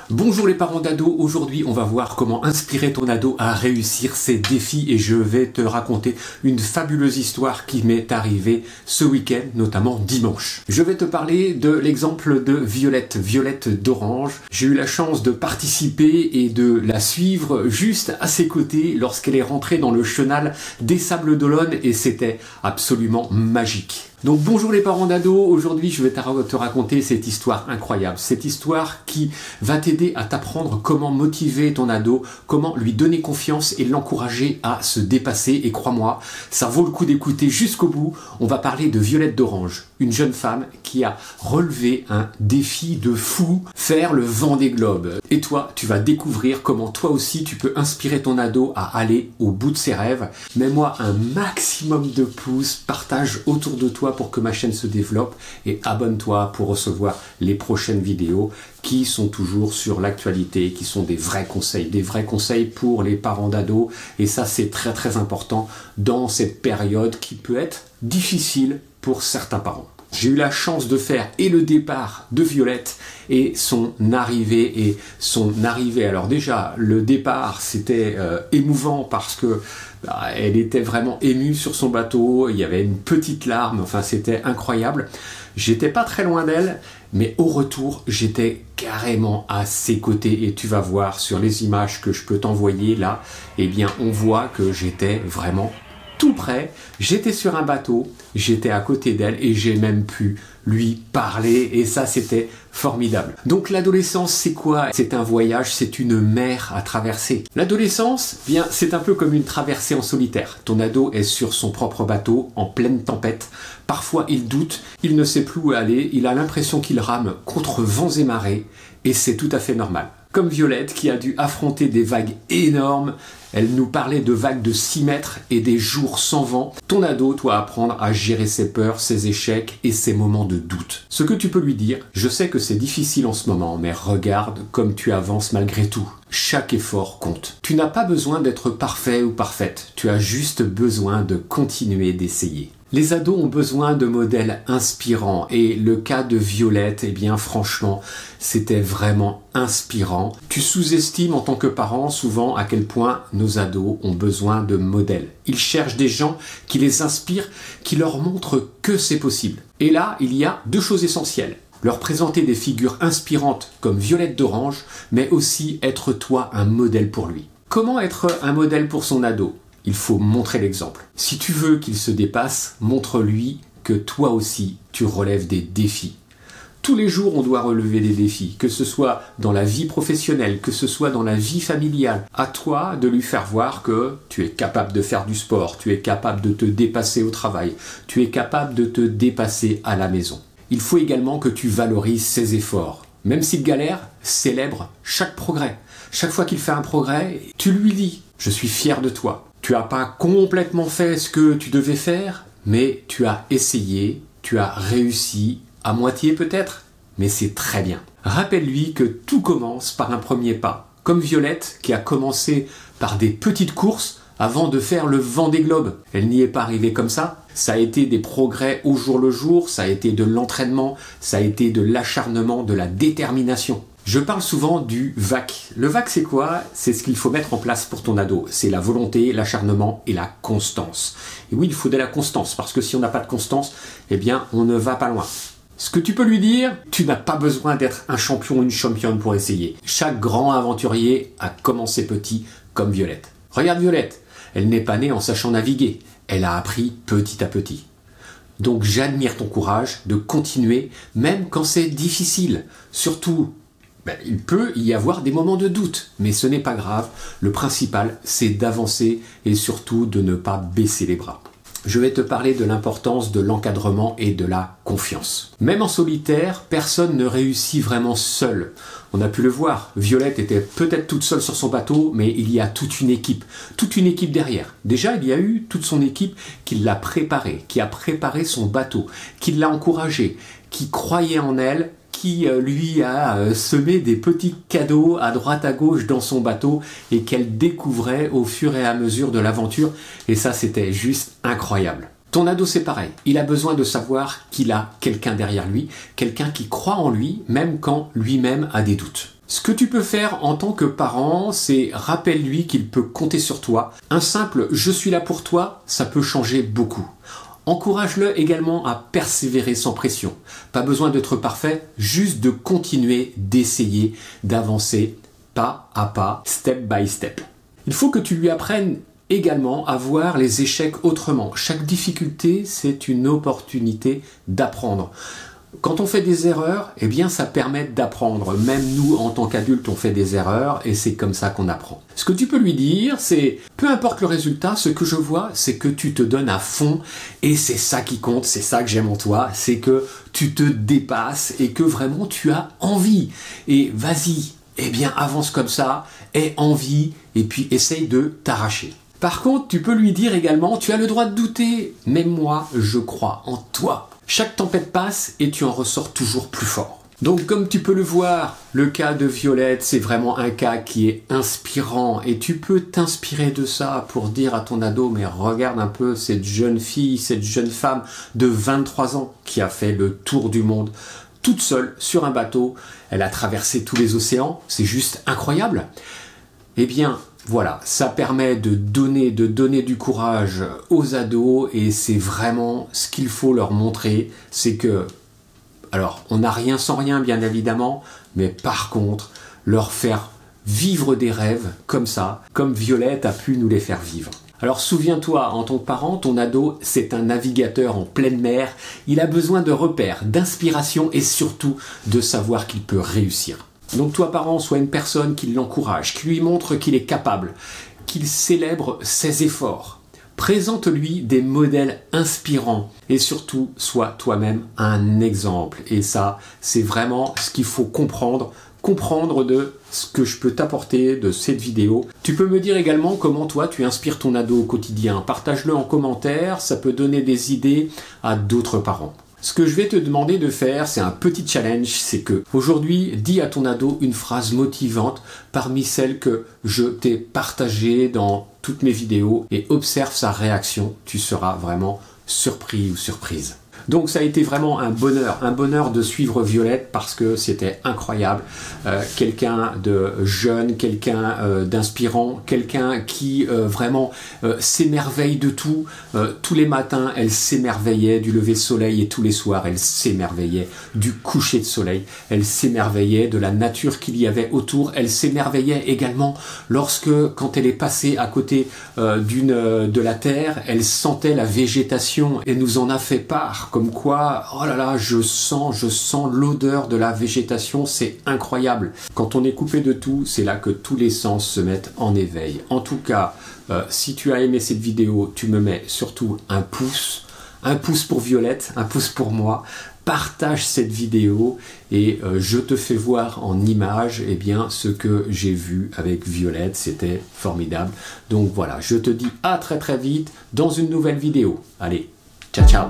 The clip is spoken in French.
Bonjour les parents d'ados, aujourd'hui on va voir comment inspirer ton ado à réussir ses défis et je vais te raconter une fabuleuse histoire qui m'est arrivée ce week-end, notamment dimanche. Je vais te parler de l'exemple de Violette d'Orange. J'ai eu la chance de participer et de la suivre juste à ses côtés lorsqu'elle est rentrée dans le chenal des Sables d'Olonne et c'était absolument magique. Donc bonjour les parents d'ados, aujourd'hui je vais te raconter cette histoire incroyable, cette histoire qui va t'aider à t'apprendre comment motiver ton ado, comment lui donner confiance et l'encourager à se dépasser. Et crois-moi, ça vaut le coup d'écouter jusqu'au bout. On va parler de Violette d'Orange, une jeune femme qui a relevé un défi de fou, faire le Vendée Globe. Et toi, tu vas découvrir comment toi aussi tu peux inspirer ton ado à aller au bout de ses rêves. Mets-moi un maximum de pouces, partage autour de toi pour que ma chaîne se développe et abonne-toi pour recevoir les prochaines vidéos qui sont toujours sur l'actualité, qui sont des vrais conseils pour les parents d'ados et ça c'est très très important dans cette période qui peut être difficile pour certains parents. J'ai eu la chance de faire et le départ de Violette et son arrivée. Alors déjà, le départ, c'était émouvant parce que elle était vraiment émue sur son bateau. Il y avait une petite larme. Enfin, c'était incroyable. J'étais pas très loin d'elle, mais au retour, j'étais carrément à ses côtés. Et tu vas voir sur les images que je peux t'envoyer là, eh bien, on voit que j'étais vraiment tout près, j'étais sur un bateau, j'étais à côté d'elle et j'ai même pu lui parler et ça c'était formidable. Donc l'adolescence c'est quoi? C'est un voyage, c'est une mer à traverser. L'adolescence, bien c'est un peu comme une traversée en solitaire. Ton ado est sur son propre bateau en pleine tempête. Parfois il doute, il ne sait plus où aller, il a l'impression qu'il rame contre vents et marées et c'est tout à fait normal. Comme Violette qui a dû affronter des vagues énormes, elle nous parlait de vagues de 6 mètres et des jours sans vent. Ton ado doit apprendre à gérer ses peurs, ses échecs et ses moments de doute. Ce que tu peux lui dire, je sais que c'est difficile en ce moment, mais regarde comme tu avances malgré tout. Chaque effort compte. Tu n'as pas besoin d'être parfait ou parfaite, tu as juste besoin de continuer d'essayer. Les ados ont besoin de modèles inspirants et le cas de Violette, eh bien franchement, c'était vraiment inspirant. Tu sous-estimes en tant que parent souvent à quel point nos ados ont besoin de modèles. Ils cherchent des gens qui les inspirent, qui leur montrent que c'est possible. Et là, il y a 2 choses essentielles. Leur présenter des figures inspirantes comme Violette d'Orange, mais aussi être toi un modèle pour lui. Comment être un modèle pour son ado ? Il faut montrer l'exemple. Si tu veux qu'il se dépasse, montre-lui que toi aussi, tu relèves des défis. Tous les jours, on doit relever des défis, que ce soit dans la vie professionnelle, que ce soit dans la vie familiale. À toi de lui faire voir que tu es capable de faire du sport, tu es capable de te dépasser au travail, tu es capable de te dépasser à la maison. Il faut également que tu valorises ses efforts. Même s'il galère, célèbre chaque progrès. Chaque fois qu'il fait un progrès, tu lui dis « Je suis fier de toi ». Tu n'as pas complètement fait ce que tu devais faire, mais tu as essayé, tu as réussi, à moitié peut-être, mais c'est très bien. Rappelle-lui que tout commence par un premier pas, comme Violette qui a commencé par des petites courses avant de faire le Vendée Globe. Elle n'y est pas arrivée comme ça. Ça a été des progrès au jour le jour, ça a été de l'entraînement, ça a été de l'acharnement, de la détermination. Je parle souvent du VAC. Le VAC, c'est quoi? C'est ce qu'il faut mettre en place pour ton ado. C'est la volonté, l'acharnement et la constance. Et oui, il faut de la constance, parce que si on n'a pas de constance, eh bien, on ne va pas loin. Ce que tu peux lui dire, tu n'as pas besoin d'être un champion ou une championne pour essayer. Chaque grand aventurier a commencé petit, comme Violette. Regarde Violette, elle n'est pas née en sachant naviguer. Elle a appris petit à petit. Donc j'admire ton courage de continuer, même quand c'est difficile. Surtout, il peut y avoir des moments de doute, mais ce n'est pas grave. Le principal, c'est d'avancer et surtout de ne pas baisser les bras. Je vais te parler de l'importance de l'encadrement et de la confiance. Même en solitaire, personne ne réussit vraiment seul. On a pu le voir, Violette était peut-être toute seule sur son bateau, mais il y a toute une équipe derrière. Déjà, il y a eu toute son équipe qui l'a préparée, qui a préparé son bateau, qui l'a encouragée, qui croyait en elle, qui lui a semé des petits cadeaux à droite à gauche dans son bateau et qu'elle découvrait au fur et à mesure de l'aventure. Et ça, c'était juste incroyable. Ton ado, c'est pareil. Il a besoin de savoir qu'il a quelqu'un derrière lui, quelqu'un qui croit en lui, même quand lui-même a des doutes. Ce que tu peux faire en tant que parent, c'est rappelle-lui qu'il peut compter sur toi. Un simple « je suis là pour toi », ça peut changer beaucoup. Encourage-le également à persévérer sans pression. Pas besoin d'être parfait, juste de continuer d'essayer, d'avancer pas à pas, step by step. Il faut que tu lui apprennes également à voir les échecs autrement. Chaque difficulté, c'est une opportunité d'apprendre. Quand on fait des erreurs, eh bien ça permet d'apprendre. Même nous, en tant qu'adultes, on fait des erreurs et c'est comme ça qu'on apprend. Ce que tu peux lui dire, c'est peu importe le résultat, ce que je vois, c'est que tu te donnes à fond et c'est ça qui compte, c'est ça que j'aime en toi, c'est que tu te dépasses et que vraiment tu as envie. Et vas-y, eh bien avance comme ça, aie envie et puis essaye de t'arracher. Par contre, tu peux lui dire également, tu as le droit de douter, mais moi, je crois en toi. Chaque tempête passe et tu en ressors toujours plus fort. Donc comme tu peux le voir, le cas de Violette, c'est vraiment un cas qui est inspirant et tu peux t'inspirer de ça pour dire à ton ado, mais regarde un peu cette jeune fille, cette jeune femme de 23 ans qui a fait le tour du monde toute seule sur un bateau. Elle a traversé tous les océans, c'est juste incroyable. Eh bien, voilà, ça permet de donner du courage aux ados et c'est vraiment ce qu'il faut leur montrer, c'est que, alors on n'a rien sans rien bien évidemment, mais par contre, leur faire vivre des rêves comme ça, comme Violette a pu nous les faire vivre. Alors souviens-toi, en tant que parent, ton ado, c'est un navigateur en pleine mer, il a besoin de repères, d'inspiration et surtout de savoir qu'il peut réussir. Donc toi, parent, sois une personne qui l'encourage, qui lui montre qu'il est capable, qu'il célèbre ses efforts. Présente-lui des modèles inspirants et surtout, sois toi-même un exemple. Et ça, c'est vraiment ce qu'il faut comprendre de ce que je peux t'apporter de cette vidéo. Tu peux me dire également comment toi, tu inspires ton ado au quotidien. Partage-le en commentaire, ça peut donner des idées à d'autres parents. Ce que je vais te demander de faire, c'est un petit challenge, c'est que aujourd'hui, dis à ton ado une phrase motivante parmi celles que je t'ai partagées dans toutes mes vidéos et observe sa réaction, tu seras vraiment surpris ou surprise. Donc ça a été vraiment un bonheur de suivre Violette parce que c'était incroyable. Quelqu'un de jeune, quelqu'un d'inspirant, quelqu'un qui vraiment s'émerveille de tout. Tous les matins, elle s'émerveillait du lever de soleil et tous les soirs, elle s'émerveillait du coucher de soleil. Elle s'émerveillait de la nature qu'il y avait autour. Elle s'émerveillait également quand elle est passée à côté de la terre, elle sentait la végétation et nous en a fait part. Comme quoi, oh là là, je sens l'odeur de la végétation, c'est incroyable. Quand on est coupé de tout, c'est là que tous les sens se mettent en éveil. En tout cas, si tu as aimé cette vidéo, tu me mets surtout un pouce pour Violette, un pouce pour moi. Partage cette vidéo et je te fais voir en image eh bien, ce que j'ai vu avec Violette, c'était formidable. Donc voilà, je te dis à très vite dans une nouvelle vidéo. Allez, ciao ciao.